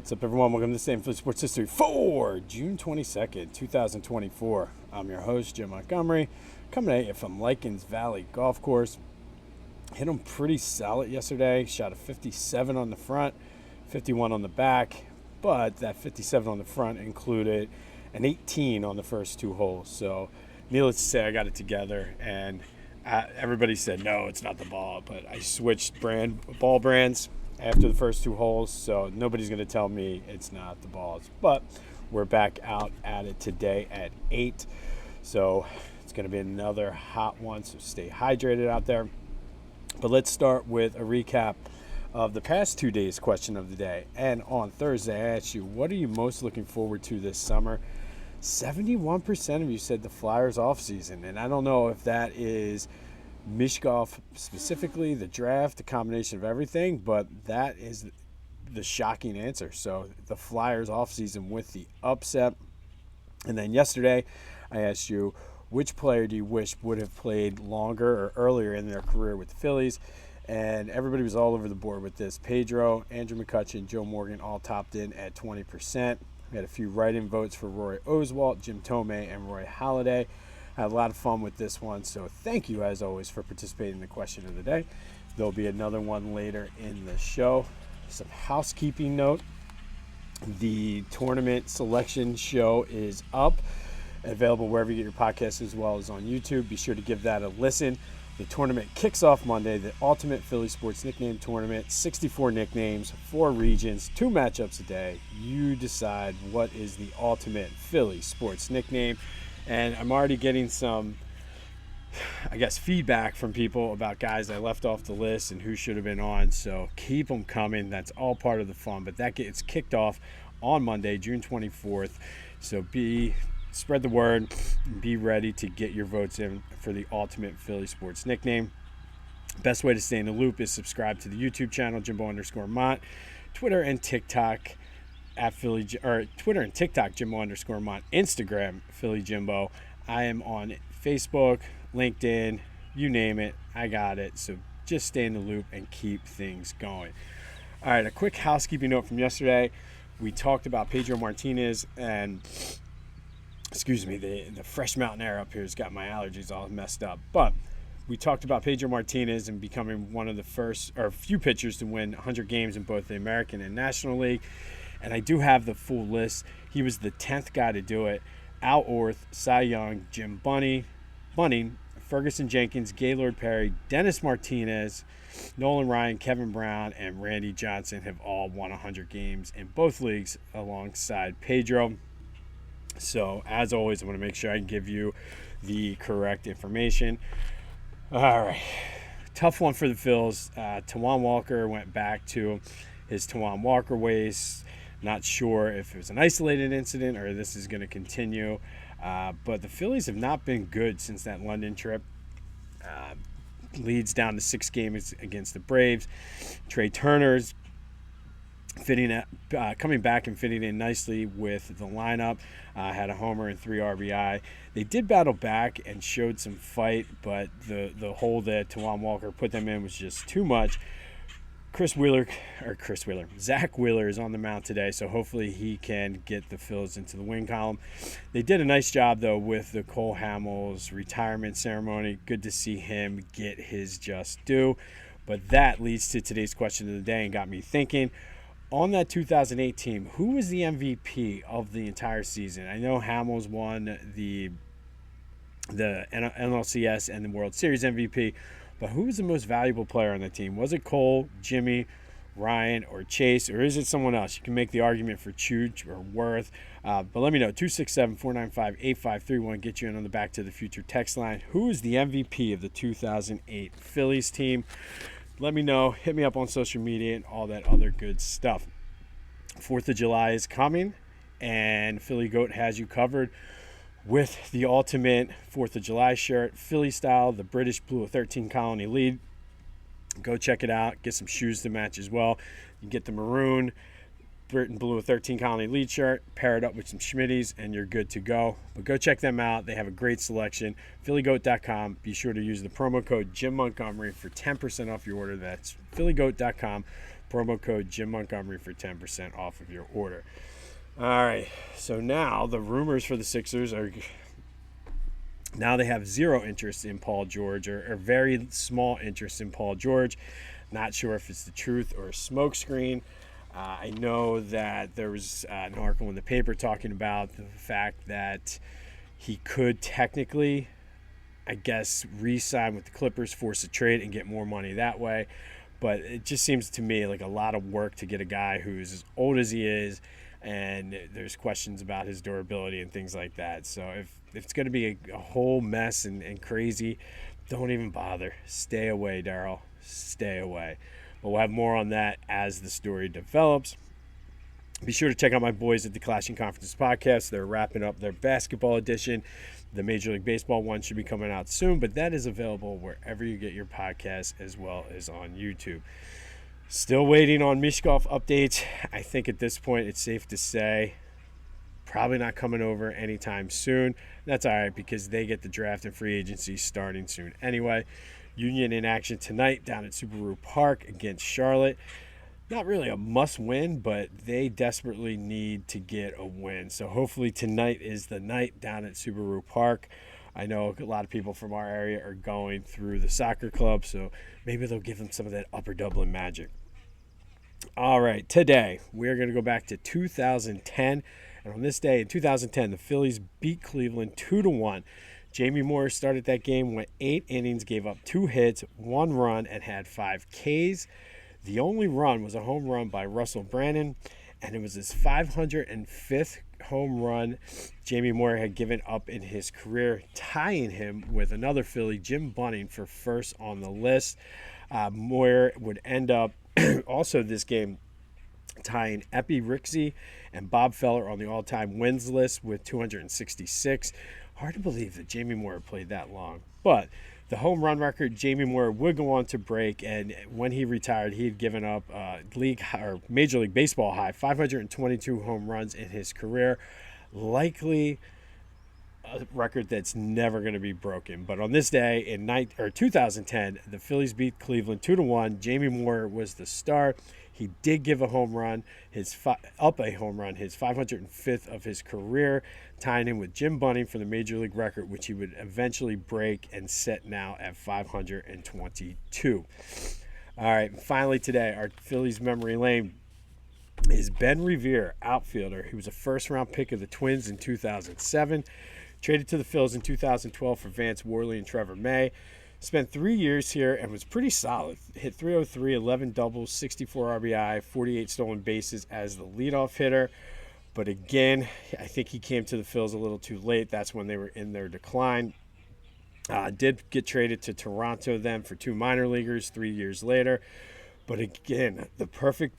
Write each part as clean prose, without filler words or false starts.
What's up, everyone? Welcome to the Same Philly Sports History for June 22nd, 2024. I'm your host, Jim Montgomery, coming at you from Likens Valley Golf Course. Hit them pretty solid yesterday. Shot a 57 on the front, 51 on the back, but that 57 on the front included an 18 on the first two holes. So, needless to say, I got it together, and everybody said, no, it's not the ball, but I switched ball brands after the first two holes, so nobody's going to tell me it's not the balls. But we're back out at it today at 8, so it's going to be another hot one, so stay hydrated out there. But let's start with a recap of the past 2 days' question of the day. And on Thursday, I asked you, what are you most looking forward to this summer? 71% of you said the Flyers offseason, and I don't know if that is Mich Golf specifically, the draft, the combination of everything, but that is the shocking answer. So the Flyers offseason with the upset. And then yesterday, I asked you, which player do you wish would have played longer or earlier in their career with the Phillies? And everybody was all over the board with this. Pedro, Andrew McCutchen, Joe Morgan all topped in at 20%. We had a few write-in votes for Roy Oswalt, Jim Tomei, and Roy Halladay. I had a lot of fun with this one, so thank you, as always, for participating in the question of the day. There'll be another one later in the show. Some housekeeping note. The tournament selection show is up, available wherever you get your podcasts as well as on YouTube. Be sure to give that a listen. The tournament kicks off Monday, the Ultimate Philly Sports Nickname Tournament. 64 nicknames, 4 regions, 2 matchups a day. You decide what is the ultimate Philly sports nickname. And I'm already getting some, feedback from people about guys I left off the list and who should have been on. So keep them coming. That's all part of the fun. But that gets kicked off on Monday, June 24th. So spread the word. Be ready to get your votes in for the ultimate Philly sports nickname. Best way to stay in the loop is subscribe to the YouTube channel, Jimbo_Mont, Twitter and TikTok at Twitter and TikTok, Jimbo_Mont, Instagram, Philly Jimbo. I am on Facebook, LinkedIn, you name it, I got it. So just stay in the loop and keep things going. All right, a quick housekeeping note from yesterday. We talked about Pedro Martinez and the fresh mountain air up here has got my allergies all messed up. But we talked about Pedro Martinez and becoming one of the first or few pitchers to win 100 games in both the American and National League. And I do have the full list. He was the 10th guy to do it. Al Orth, Cy Young, Jim Bunning, Ferguson Jenkins, Gaylord Perry, Dennis Martinez, Nolan Ryan, Kevin Brown, and Randy Johnson have all won 100 games in both leagues alongside Pedro. So, as always, I'm going to make sure I give you the correct information. All right. Tough one for the Phils. Tijuan Walker went back to his Tijuan Walker ways. Not sure if it was an isolated incident or this is going to continue. But the Phillies have not been good since that London trip. Leads down to 6 games against the Braves. Trey Turner's coming back and fitting in nicely with the lineup. Had a homer and 3 RBI. They did battle back and showed some fight, but the hole that Tijuan Walker put them in was just too much. Zach Wheeler is on the mound today, so hopefully he can get the Phils into the win column. They did a nice job, though, with the Cole Hamels retirement ceremony. Good to see him get his just due. But that leads to today's question of the day and got me thinking. On that 2008 team, who was the MVP of the entire season? I know Hamels won the NLCS and the World Series MVP, but who was the most valuable player on the team? Was it Cole, Jimmy, Ryan, or Chase, or is it someone else? You can make the argument for Chooch or Worth, but let me know. 267-495-8531. Get you in on the Back to the Future text line. Who is the MVP of the 2008 Phillies team? Let me know. Hit me up on social media and all that other good stuff. 4th of July is coming, and Philly Goat has you covered with the ultimate 4th of July shirt, Philly style, the British Blue 13 Colony lead. Go check it out. Get some shoes to match as well. You get the maroon Britain Blue 13 Colony lead shirt, pair it up with some Schmitties, and you're good to go. But go check them out. They have a great selection. PhillyGoat.com. Be sure to use the promo code Jim Montgomery for 10% off your order. That's PhillyGoat.com. promo code Jim Montgomery for 10% off of your order. All right, so now the rumors for the Sixers are now they have zero interest in Paul George, or very small interest in Paul George. Not sure if it's the truth or a smokescreen. I know that there was an article in the paper talking about the fact that he could technically, I guess, re-sign with the Clippers, force a trade, and get more money that way. But it just seems to me like a lot of work to get a guy who's as old as he is, and there's questions about his durability and things like that. So if it's going to be a whole mess and crazy, don't even bother. Stay away, Daryl. Stay away. But we'll have more on that as the story develops. Be sure to check out my boys at the Clashing Conferences podcast. They're wrapping up their basketball edition. The Major League Baseball one should be coming out soon, but that is available wherever you get your podcasts as well as on YouTube. Still waiting on Mishkov updates. I think at this point it's safe to say probably not coming over anytime soon. That's all right because they get the draft and free agency starting soon anyway. Union in action tonight down at Subaru Park against Charlotte. Not really a must-win, but they desperately need to get a win. So hopefully tonight is the night down at Subaru Park. I know a lot of people from our area are going through the soccer club, so maybe they'll give them some of that Upper Dublin magic. All right, today we're going to go back to 2010. And on this day in 2010, the Phillies beat Cleveland 2-1. Jamie Moyer started that game, went 8 innings, gave up 2 hits, 1 run, and had 5 Ks. The only run was a home run by Russell Brannon, and it was his 505th home run Jamie Moyer had given up in his career, tying him with another Philly, Jim Bunning, for first on the list. Moyer would end up also this game tying Epi Rixey and Bob Feller on the all-time wins list with 266. Hard to believe that Jamie Moyer played that long. But the home run record, Jamie Moyer would go on to break, and when he retired, he had given up Major League Baseball high 522 home runs in his career. Likely a record that's never going to be broken. But on this day in 2010, the Phillies beat Cleveland 2-1. Jamie Moyer was the star. He did give a home run, his 505th of his career, tying him with Jim Bunning for the Major League record, which he would eventually break and set now at 522. All right, finally today, our Phillies Memory Lane is Ben Revere, outfielder. He was a first-round pick of the Twins in 2007, traded to the Phils in 2012 for Vance Worley and Trevor May. Spent 3 years here and was pretty solid. Hit .303, 11 doubles, 64 RBI, 48 stolen bases as the leadoff hitter. But again, I think he came to the Phils a little too late. That's when they were in their decline. Did get traded to Toronto then for 2 minor leaguers 3 years later. But again, the perfect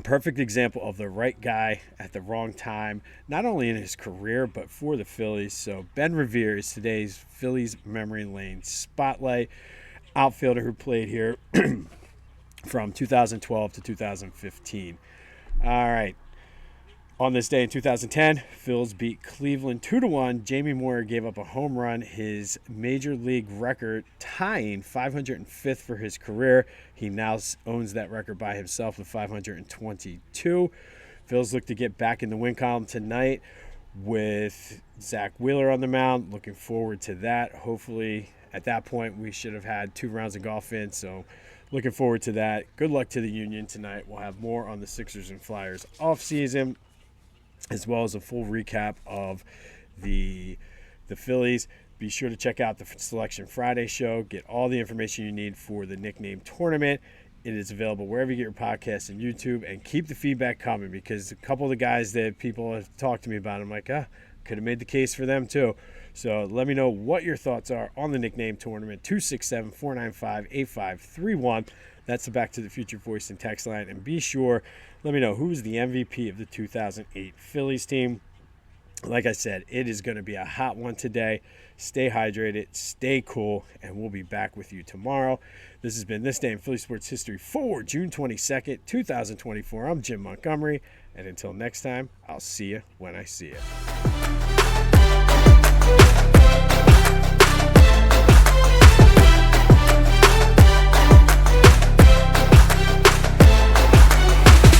perfect example of the right guy at the wrong time, not only in his career, but for the Phillies. So Ben Revere is today's Phillies Memory Lane spotlight, outfielder who played here from 2012 to 2015. All right. On this day in 2010, Phils beat Cleveland 2-1. Jamie Moyer gave up a home run, his major league record, tying 505th for his career. He now owns that record by himself with 522. Phils look to get back in the win column tonight with Zach Wheeler on the mound. Looking forward to that. Hopefully, at that point, we should have had 2 rounds of golf in, so looking forward to that. Good luck to the Union tonight. We'll have more on the Sixers and Flyers offseason, as well as a full recap of the Phillies. Be sure to check out the Selection Friday show. Get all the information you need for the nickname tournament. It is available wherever you get your podcasts and YouTube. And keep the feedback coming, because a couple of the guys that people have talked to me about, I'm like, could have made the case for them too. So let me know what your thoughts are on the nickname tournament. 267-495-8531. That's the Back to the Future voice and text line. And be sure, let me know who's the MVP of the 2008 Phillies team. Like I said, it is going to be a hot one today. Stay hydrated, stay cool, and we'll be back with you tomorrow. This has been This Day in Philly Sports History for June 22nd, 2024. I'm Jim Montgomery, and until next time, I'll see you when I see you.